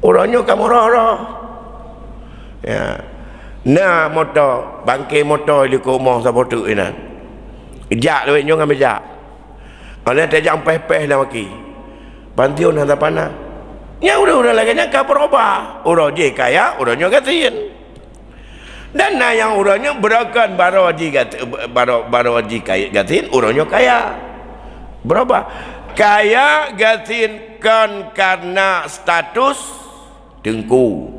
Orangnya kamu roh. Ya. Nah motor, bangkai motor di rumah siapa tu ini. Jak duitnya ngambil jak. Ana tak jam peh-peh dah maki. Bantiu nak tak panah. Ya udah lagi nyangka berubah. Orang je kaya, orangnya gatin. Dan nah yang orangnya berakan baru haji kaya gatin, orangnya kaya. Berapa? Kaya gatin kan karena status tengku.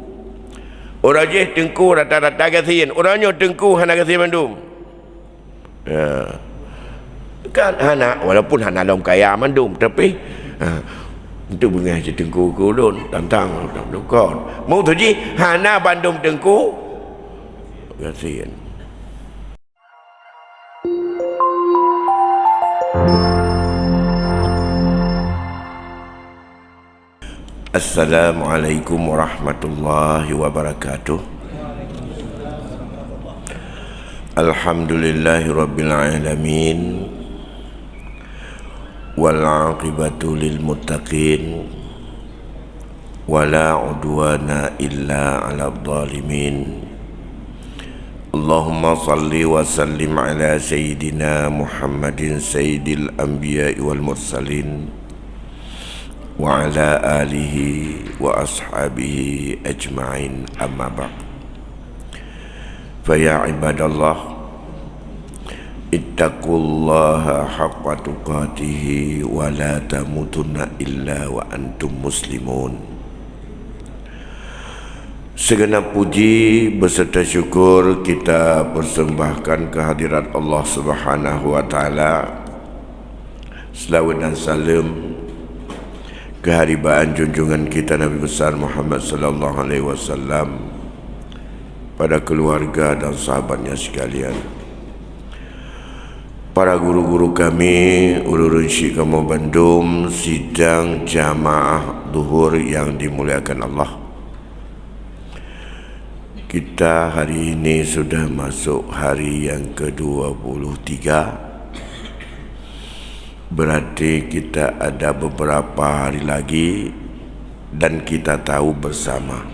Orang je tengku rata-rata gatin, orangnya tengku hana gatin mandum. Ya. Kan hana walaupun hana dalam kaya mandum tapi itu bunga je tengku kulun tantang dokon. Mau tu ji hana bandum tengku gatin. Assalamualaikum warahmatullahi wabarakatuh. Alhamdulillahi rabbil alamin. Wal aqibatu lil muttaqin. Wala udwana illa 'alal zalimin. Allahumma salli wa sallim ala sayyidina Muhammadin sayyidil anbiya'i wal mursalin wa ala alihi wa ashabihi ajma'in, amma ba'd. Fa ya ibadallah, ittaqullaha haqqa tuqatih wa la tamutunna illa wa antum muslimun. Segenap puji beserta syukur kita persembahkan kehadirat Allah Subhanahu wa taala. Selawat dan salam keharibaan junjungan kita Nabi besar Muhammad sallallahu alaihi wasallam pada keluarga dan sahabatnya sekalian. Para guru-guru kami Ulurun Syekh Kamu Bandung, sidang jamaah duhur yang dimuliakan Allah. Kita hari ini sudah masuk hari yang ke-23. Berarti kita ada beberapa hari lagi dan kita tahu bersama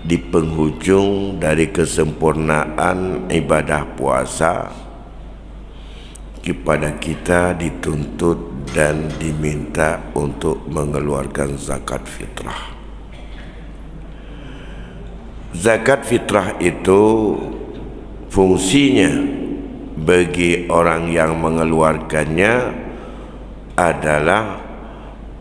di penghujung dari kesempurnaan ibadah puasa kepada kita dituntut dan diminta untuk mengeluarkan zakat fitrah. Zakat fitrah itu fungsinya bagi orang yang mengeluarkannya adalah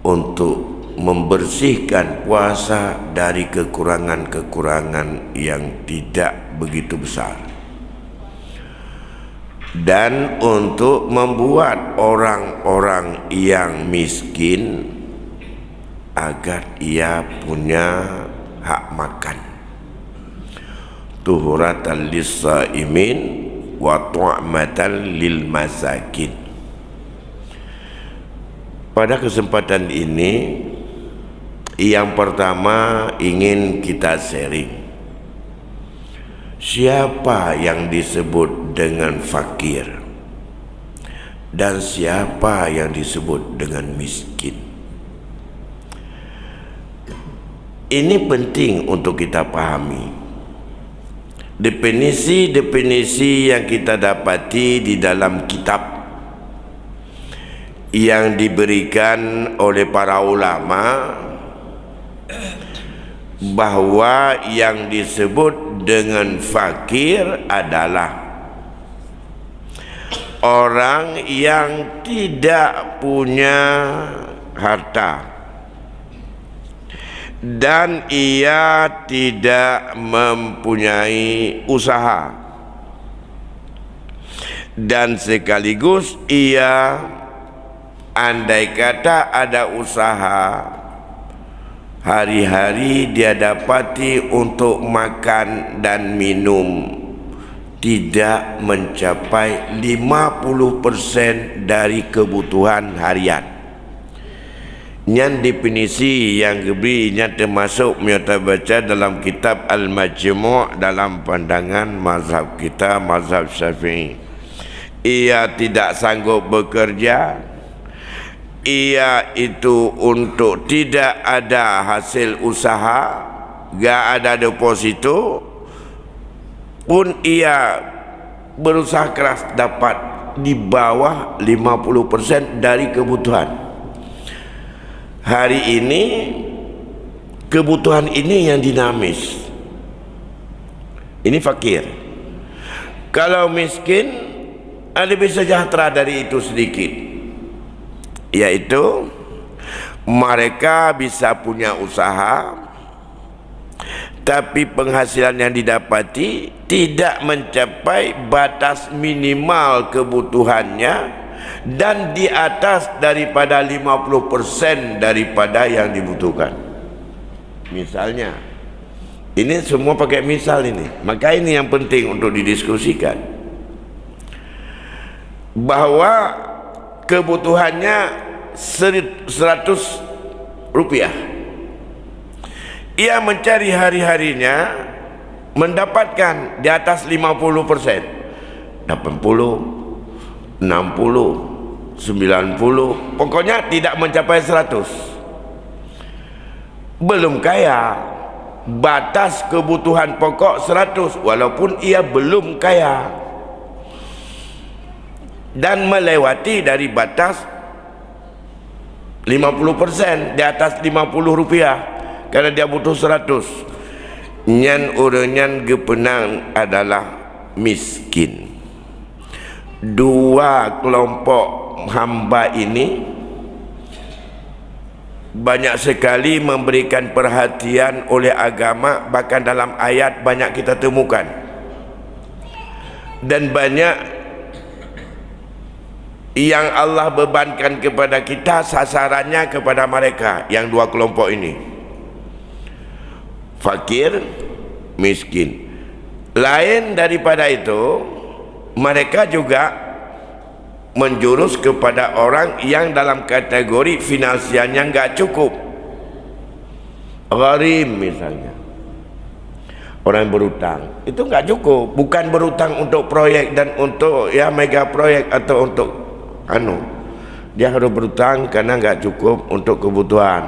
untuk membersihkan puasa dari kekurangan-kekurangan yang tidak begitu besar, dan untuk membuat orang-orang yang miskin agar ia punya hak makan. Tuhuratan lis-saimin wa tu'matan lil masakin. Pada kesempatan ini, yang pertama ingin kita sharing. Siapa yang disebut dengan fakir dan siapa yang disebut dengan miskin? Ini penting untuk kita pahami. Definisi-definisi yang kita dapati di dalam kitab yang diberikan oleh para ulama, bahwa yang disebut dengan fakir adalah orang yang tidak punya harta dan ia tidak mempunyai usaha, dan sekaligus ia andai kata ada usaha, hari-hari dia dapati untuk makan dan minum tidak mencapai 50% dari kebutuhan harian. Yang definisi yang diberinya termasuk menyata baca dalam kitab Al-Majmu' dalam pandangan mazhab kita, mazhab Syafi'i. Ia tidak sanggup bekerja, ia itu untuk tidak ada hasil usaha, gak ada deposito, pun ia berusaha keras dapat di bawah 50% dari kebutuhan. Hari ini kebutuhan ini yang dinamis. Ini fakir. Kalau miskin lebih sejahtera dari itu sedikit, yaitu mereka bisa punya usaha tapi penghasilan yang didapati tidak mencapai batas minimal kebutuhannya dan di atas daripada 50% daripada yang dibutuhkan. Misalnya, ini semua pakai misal ini, maka ini yang penting untuk didiskusikan, bahwa kebutuhannya 100 rupiah, ia mencari hari-harinya mendapatkan di atas 50%, 80, 60, 90, pokoknya tidak mencapai 100. Belum kaya. Batas kebutuhan pokok 100, walaupun ia belum kaya, dan melewati dari batas 50%, di atas 50 rupiah, karena dia butuh 100. Nyan urenyan gepenang adalah miskin. Dua kelompok hamba ini banyak sekali memberikan perhatian oleh agama, bahkan dalam ayat banyak kita temukan, dan banyak yang Allah bebankan kepada kita sasarannya kepada mereka, yang dua kelompok ini, fakir, miskin. Lain daripada itu, mereka juga menjurus kepada orang yang dalam kategori finansialnya enggak cukup. Gharim misalnya, orang berutang, itu enggak cukup. Bukan berutang untuk proyek dan untuk mega proyek atau untuk dia harus berutang karena enggak cukup untuk kebutuhan,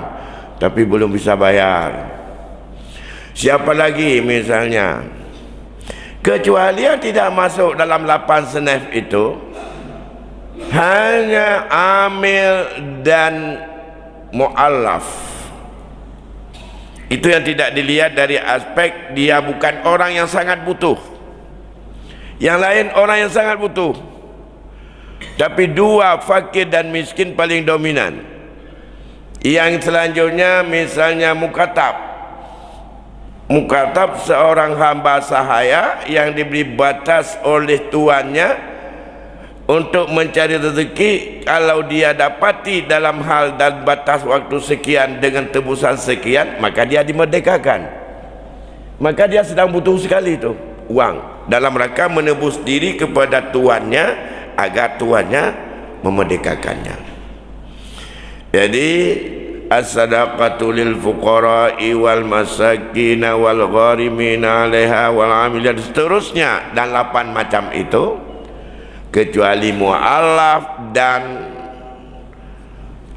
tapi belum bisa bayar. Siapa lagi misalnya, kecuali dia tidak masuk dalam 8 senef itu, hanya amil dan mu'allaf. Itu yang tidak dilihat dari aspek dia bukan orang yang sangat butuh, yang lain orang yang sangat butuh. Tapi dua, fakir dan miskin, paling dominan. Yang selanjutnya misalnya mukatab. Mukatab seorang hamba sahaya yang diberi batas oleh tuannya untuk mencari rezeki. Kalau dia dapati dalam hal dan batas waktu sekian dengan tebusan sekian, maka dia dimerdekakan. Maka dia sedang butuh sekali itu uang dalam rangka menebus diri kepada tuannya agar tuannya memerdekakannya. Jadi as-sadaqatu lil fuqara'i wal masakin wal gharimin 'alaiha wal 'amilin, seterusnya, dan 8 macam itu, kecuali mu'allaf dan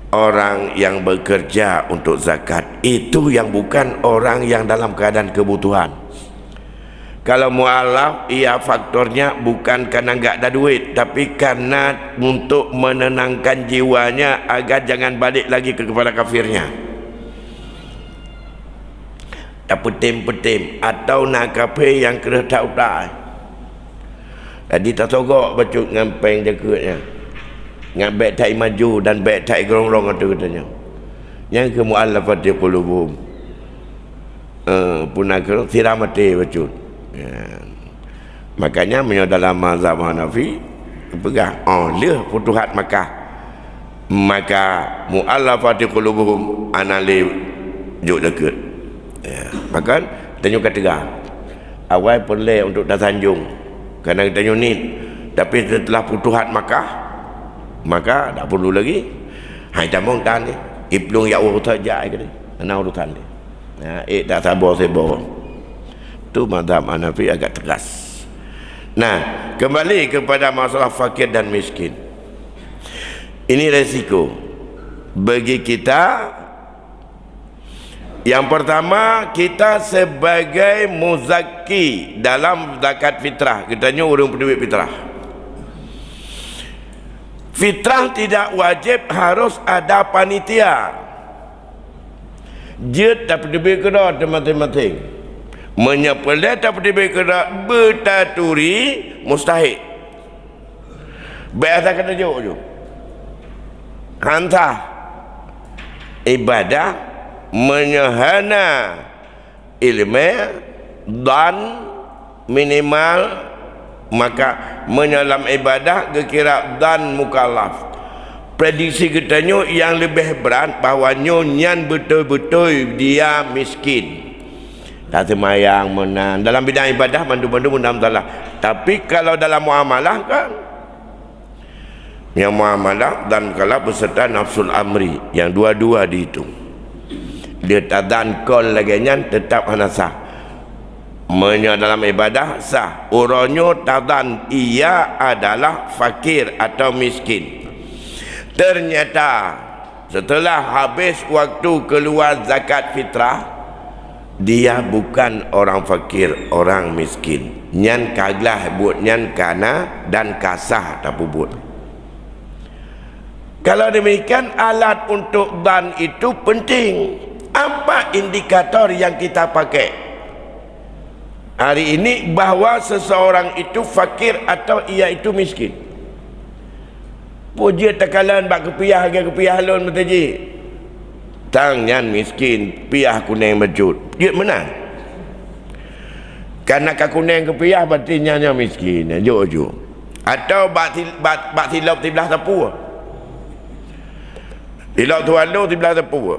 orang yang bekerja untuk zakat. Itu yang bukan orang yang dalam keadaan kebutuhan. Kalau mu'allaf, ia faktornya bukan karena enggak ada duit, tapi karena untuk menenangkan jiwanya agar jangan balik lagi kepada kafirnya. Tak petim-petim atau nak kafir yang kena tak utai. Jadi tak sogok bacut ngampeng jakutnya, ngak bek tai maju dan bek tai gerong-rong itu katanya. Yang ke mu'allafati qulubuhum, punakal siramati bacut. Makanya dalam mazhab Hanafi pegang dia Futuhat Makkah, maka mu'allafati qulubuhum anali juk dekat. Maka tanya ketiga awal perle untuk dah sanjung kerana kita unit, tapi setelah Futuhat Makkah maka tak perlu lagi. Hai tamong tan ni iplung ya urutan jai ke ni ana urutan ni tak sabar sebo. Itu mazhab Hanafi agak tegas. Nah, kembali kepada masalah fakir dan miskin. Ini resiko. bagi kita. Yang pertama, kita sebagai muzakki dalam zakat fitrah, katanya orang penduduk fitrah. Fitrah tidak wajib harus ada panitia. Dia tak penduduk kena masing-masing. Menyepelih tak penduduk kena bertaturi mustahil. Biasa kena jauh. Hantar ibadah menyehana ilmu dan minimal, maka menyalam ibadah kekira dan mukallaf. Prediksi katanya yang lebih berat bahawa nyan betul-betul dia miskin, tak semayang menang dalam bidang ibadah, mandu-mandu menang salah. Tapi kalau dalam muamalah kan, yang muamalah dan kalau beserta nafsul amri, yang dua-dua dihitung. Dia tadan kol lagi nyan tetap hana sah. Dalam ibadah sah. Orangnya tadan ia adalah fakir atau miskin. Ternyata setelah habis waktu keluar zakat fitrah, dia bukan orang fakir, orang miskin. Nyan kaglah buat nyan kana dan kasah tak buat. Kalau demikian, alat untuk dan itu penting. Apa indikator yang kita pakai hari ini bahawa seseorang itu fakir atau ia itu miskin? Puja tekalan bak kepiah ke kepiah lon mataji. Tangyan miskin, piah kuning bejut. Dia menang. Karena kuning kepiah batinnya miskin, jo. Atau bak tilap tibelah tepu. Tilap tualo tibelah tepu.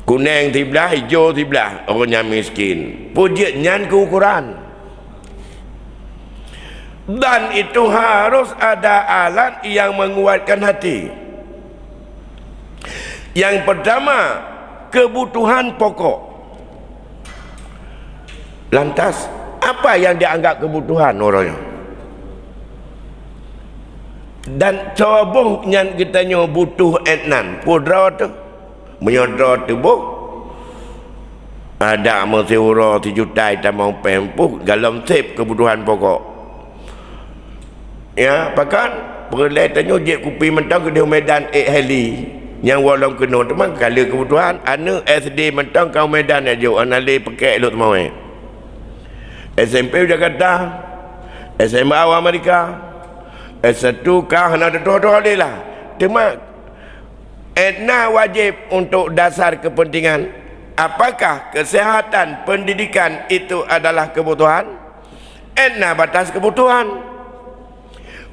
Kuning tibelah, hijau tibelah, orangnya miskin. Puja nyan keukuran. Dan itu harus ada alat yang menguatkan hati. Yang pertama, kebutuhan pokok. Lantas, apa yang dianggap kebutuhan orangnya? Dan coba yang kita butuh etnan, pudra tu menyodor tubuh. Ada mesiura 7 juta tamang pempuh dalam sip kebutuhan pokok. Ya, bahkan perlai tanya jek kupi mentang ke Medan heli yang walau kena teman kala kebutuhan anak SD mentang kau Medan aja anak le pakai lu temau. SMP Jakarta, SMA Amerika, S1 kah nak dua-dua lah. Cuma etna wajib untuk dasar kepentingan. Apakah kesehatan pendidikan itu adalah kebutuhan? Etna batas kebutuhan.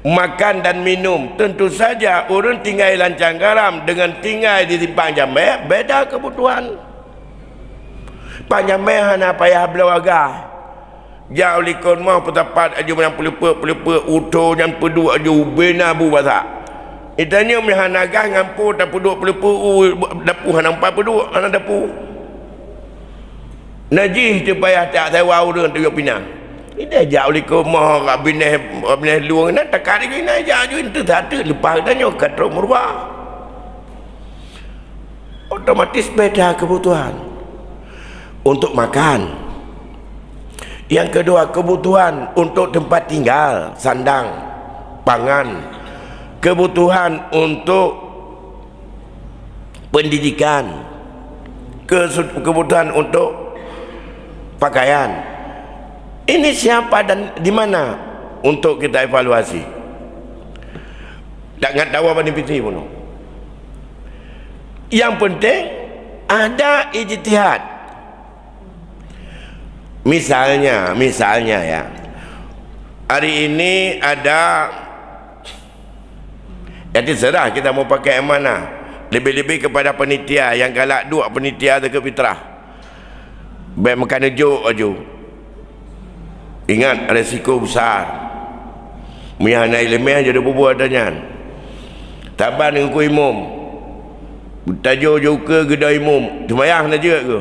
Makan dan minum, tentu saja orang tinggal lancang garam dengan tinggal di simpang jambe beda kebutuhan. Panjambe hana payah belawagah. Jauh likon mau petapat aju menang pelupa utuh yang pedu aju bena bu basak. Itanya mehanagah ngampu tak peduk pelupa dapu hana 42 hana dapu. Najih tu payah tak sewa orang tu pinang. Ida jauh likon mau bineh luang nak takar ni nak jauh itu tak ada lepas tanya katro murwah. Otomatis beda kebutuhan. Untuk makan. Yang kedua, kebutuhan untuk tempat tinggal, sandang, pangan. Kebutuhan untuk pendidikan. Kebutuhan untuk pakaian. Ini siapa dan di mana untuk kita evaluasi? Tak ngat tahu apa ni piti pun. Yang penting ada ijtihad. Misalnya ya, hari ini ada, jadi serah kita mau pakai yang mana. Lebih-lebih kepada penitia yang galak dua penitia ke fitrah. Baik makan juk aju. Ingat resiko besar. Mihana ilmiah jadi bubuh adanya. Taban dengan ku imum. Bertajuk juga gedai imum. Semayang nak juga ke?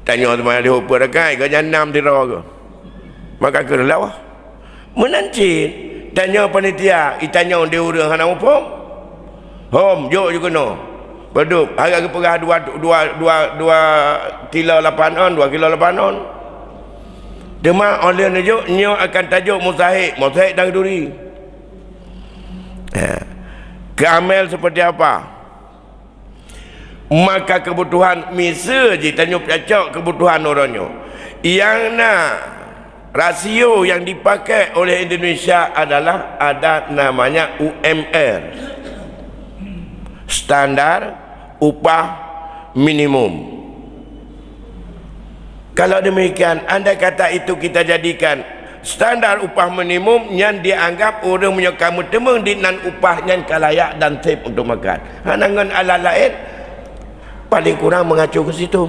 Tanya teman dia apa rakai ke janam tira ke. Maka ke lawah. Menancit. Tanya panitia, itanya dia urang hana apa? Hom, jok juga no. Beduk, harga perah 2 kilo 8 on, 2 kilo 8 on. Demak oleh nyo nyo akan tajuk mustahik dan duri. Keamel seperti apa? Maka kebutuhan misa je tanya cocok kebutuhan orangnya. Yang rasio yang dipakai oleh Indonesia adalah ada namanya UMR. Standar upah minimum. Kalau demikian, anda kata itu kita jadikan standar upah minimum yang dianggap orang punya kamu temeng di nan upah yang kalayak dan tip untuk makan. Hanangan ala lain paling kurang mengacu ke situ.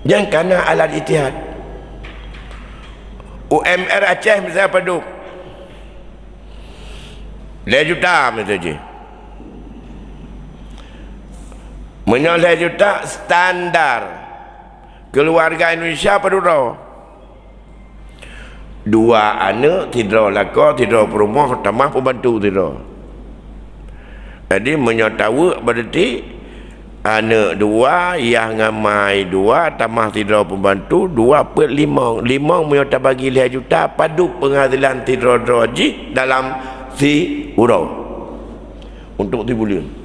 Yang kerana alat ijtihad. UMR Aceh misalnya peduk 2 juta misalnya. Menyoleh juta standar keluarga Indonesia peduro 2 anak tidur lako tidur perumah tambah pembantu tidur. Jadi menyotawa berarti anak 2 yang ngamai 2 tambah tidur pembantu 2/5 menyota bagi 5 juta padu penghasilan tidur roji dalam si urau untuk tibulan.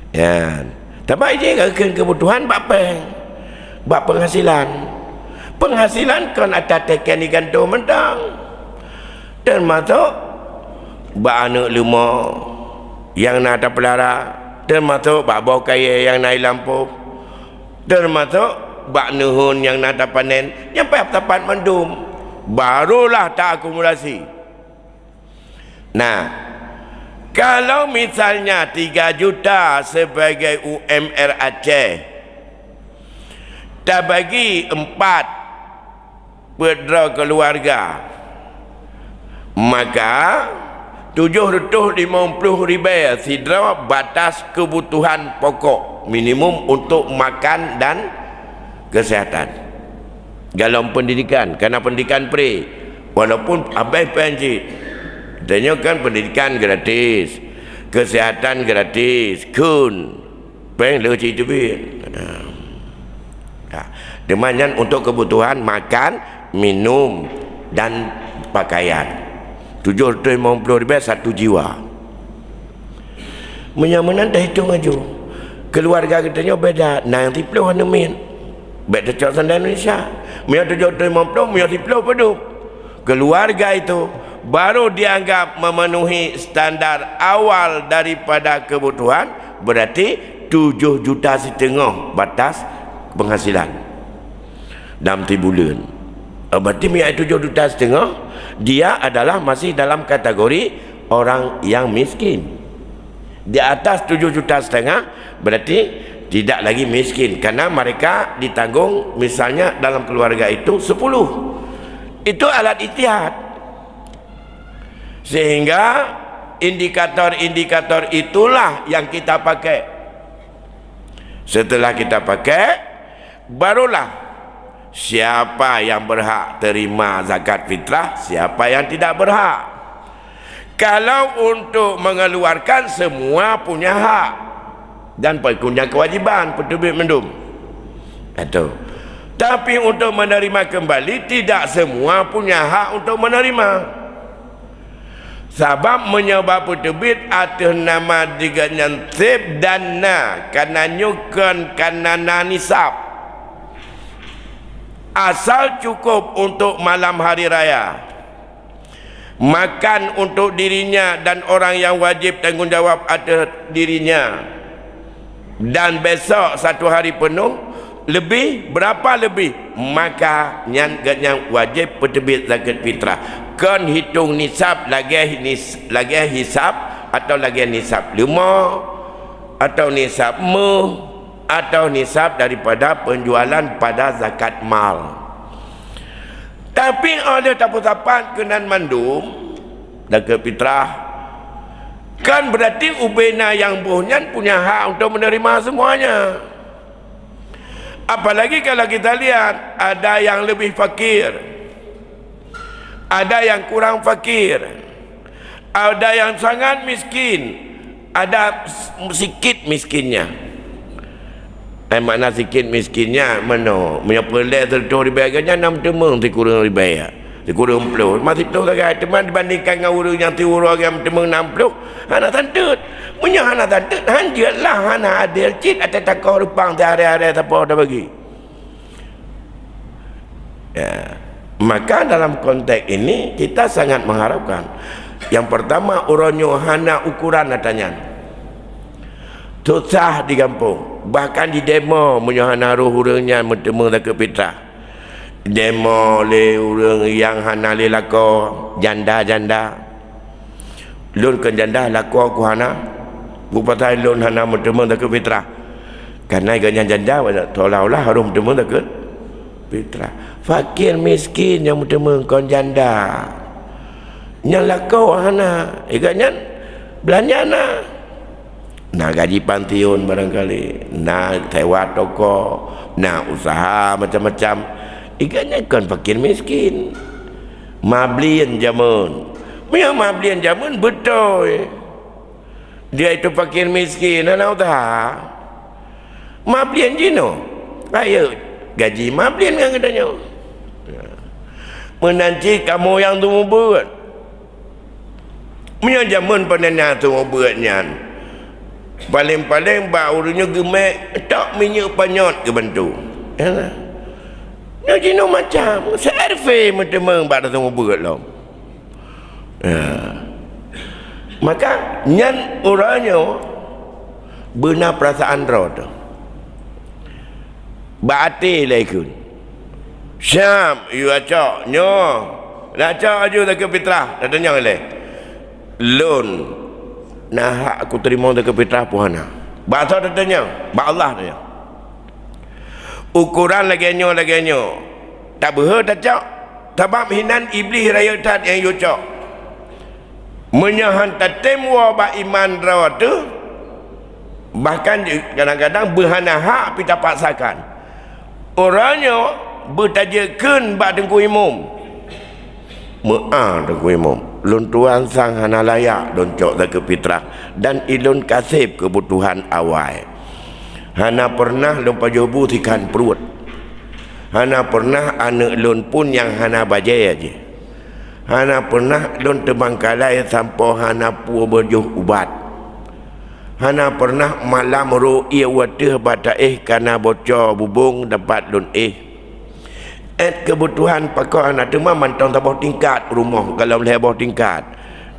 Ya, tapi je kebutuhan bapa penghasilan kan atas tekan digantung mentang dan masuk anak 5 yang nak ada pelara termasuk bau kaya yang naik lampu termasuk nuhun yang nak ada panen yang tepat mendum barulah tak akumulasi. Nah, kalau misalnya 3 juta sebagai UMR Aceh tak bagi 4 pedera keluarga, maka 750 ribu sidra batas kebutuhan pokok minimum untuk makan dan kesihatan. Dalam pendidikan, kerana pendidikan pre walaupun abai penji tanya kan pendidikan gratis, kesihatan gratis, kun peng leci tu bin. Demikian untuk kebutuhan makan, minum dan pakaian. 750 ribu 1 jiwa. Menyamanan dah hitung aja. Keluarga katanya beda. Nah, 90 nemin. Beda cok sandal Indonesia. Mia 750, mia 10 peduk. Keluarga itu baru dianggap memenuhi standar awal daripada kebutuhan, berarti 7,5 juta batas penghasilan dalam 3 bulan. Berarti 7,5 juta dia adalah masih dalam kategori orang yang miskin. Di atas 7,5 juta berarti tidak lagi miskin, karena mereka ditanggung misalnya dalam keluarga itu 10. Itu alat ijtihad. Sehingga indikator-indikator itulah yang kita pakai. Setelah kita pakai, barulah siapa yang berhak terima zakat fitrah, siapa yang tidak berhak. Kalau untuk mengeluarkan, semua punya hak dan punya kewajiban petubik mendum. Itu. Tapi untuk menerima kembali, tidak semua punya hak untuk menerima. Sebab menyebab terbit atas nama dengan tip dan karena nyukan karena nisab asal cukup untuk malam hari raya, makan untuk dirinya dan orang yang wajib tanggungjawab atas dirinya, dan besok 1 hari penuh lebih berapa lebih, maka yang wajib peterbit zakat fitrah. Kan hitung nisab lagi hisab atau lagi nisab 5 atau nisab atau nisab daripada penjualan pada zakat mal. Tapi ada tapu-tapan kenan mandum zakat fitrah, kan berarti ubena yang bohnya punya hak untuk menerima semuanya. Apalagi kalau kita lihat ada yang lebih fakir, ada yang kurang fakir, Ada yang sangat miskin, ada sikit miskinnya. Makna sikit miskinnya mana? Menyapelai tertuh ribayanya 6 temeng dikurang ribaya. Dikurang 60. Masih tu lagi teman dibandingkan dengan urang yang tiurang yang temeng 60. Hana tantut. Punya hana tantut. Hanjatlah hana adil cit atau takau rupang di hari-hari apa dah bagi. Ya. Maka dalam konteks ini kita sangat mengharapkan. Yang pertama orangnya hana ukuran katanya. Susah di kampung. Bahkan di demo menyahana roh urangnya bertemu dengan fitrah. Demo le urang yang hana le lako janda-janda. Lun ke janda lako ku hana. Bupatai lun hana bertemu dengan fitrah. Karena iganya janda seolah-olah harus bertemu dengan fitrah. Fakir miskin yang bertemu dengan janda. Yang lako hana iganya belanja na. Nak gaji pantiun barangkali, nak sewa toko, nak usaha macam-macam. Iganya kan fakir miskin. Mablian jamun. Memang mablian jamun betul. Dia itu fakir miskin, nak usaha. Mablian jino. Ayo gaji mablian kan katanya. Menanti kamu yang tu buat. Memang jamun panennya tu buatnya. Paling-paling barunya gemek tak minyak panyot ke bantu. Ya. Nak jino macam serve macam pada semua berat lah. Ya. Maka nyan orangnya benar perasaan roh tu. Baati laikun. Syam you acak nyo. Nak acak aja tak fitrah. Datanya le. Lon nah aku terima dengan fitrah puhana. Bahasa datanya, ba Allah dia. Ukuran lagianyo tak berha tak cak. Sebab hinan iblis raya tat yang yo cak. Menyahan tatem wa ba iman rawa tu. Bahkan kadang-kadang berhana hak pita paksakan. Orangnya bertajakan ba dengku imam. Dengku imam. Lun tuan sang hana layak don cok ke fitrah dan ilun kasib kebutuhan awal. Hana pernah lun pajobu tikan perut. Hana pernah anak lun pun yang hana bajai aja. Hana pernah lun terbangkalai sampai hana pu berjuh ubat. Hana pernah malam ru'iyah watih bata karena bocor bubung dapat lun kebutuhan pakar anak tu memang mantong tabah tingkat rumah kalau boleh tabah tingkat.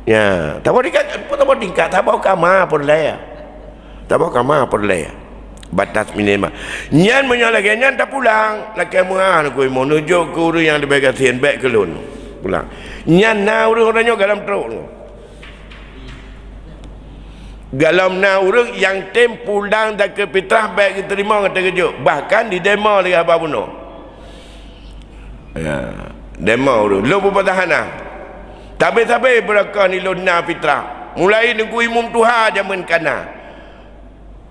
Ya, tabah tingkat, tabah kamar pun leh. Tabah kamar pun leh. Batas minimal. Nyan menyalahkan nyan tak pulang. Laki muah aku mau nujuk ke urang yang lebih kasihan baik ke lun. Pulang. Nyan na urang-urangnya galam teruk. Galam na urang yang tem pulang dak ke fitrah baik diterima kata kejut. Bahkan di demo lagi apa bunuh. Ya, demo lu berpatahanah. Tapi berakah ni luna fitrah. Mulai nunggu imum Tuhan zaman kana.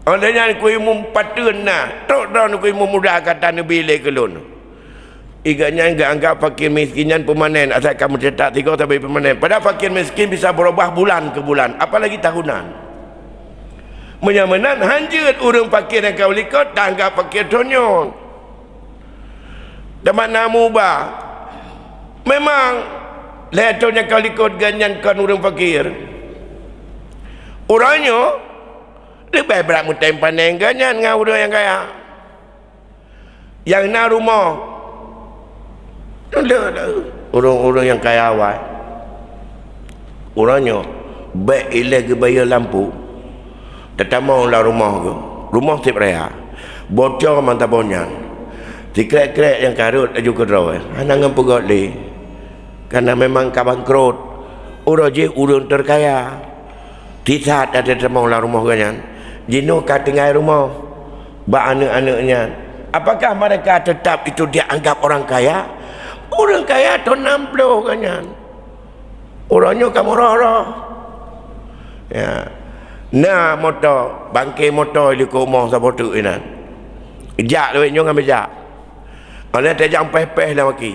Olehnya nunggu imum patun na. Tok dah nunggu imum mudah kata Nabi le kelun. Iganya enggak anggap fakir miskinnya permanen. Asal kamu cetak 3 tapi permanen. Padahal fakir miskin bisa berubah bulan ke bulan, apalagi tahunan. Menyamanan hanjut urang fakir yang kau likut tak anggap fakir tonyo. Dapat namu ba memang letonnya kau ikut ganyan kan orang fakir orangnya lebih berat mutai pandang ganyan dengan orang yang kaya yang nak rumah orang-orang yang kaya awal orangnya baik ilah ke bayar lampu tetama lah rumah setiap raya bocor mantap bonyan. Dikrek-krek yang karut aju ke draw. Hanangan pegot le. Karena memang kabangkrut. Urang je urang terkaya. Tidak ada temang lah rumah ganyan. Jino kat tengah rumah. Ba anak-anaknya. Apakah mereka tetap itu dia anggap orang kaya? Orang kaya tu 60 ganyan. Orangnya kamu roh-roh. Ya. Nah motor, bangkai motor di rumah siapa tu ini. Jak duit nyong ambil jak. Oleh tak jam peh-peh lah maki.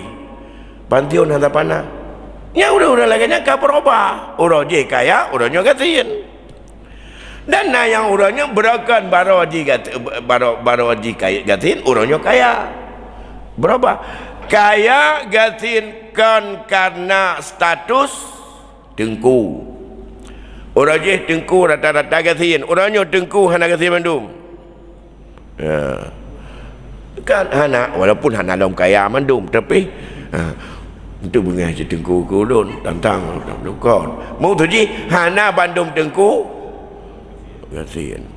Pantiun hantar panah. nya udah lagi nya ka berubah urang je kaya urangnya gatin dan na yang urangnya berakan baru haji kaya gatin urangnya kaya berapa kaya gatin kan karena status tengku orang je tengku rata-rata gatin orangnya tengku hana gatin mandum ya kan hana walaupun hana dalam kaya mandum tapi itu bunga je tengku kulun tantang kon mau tu ji hana bandum tengku gatin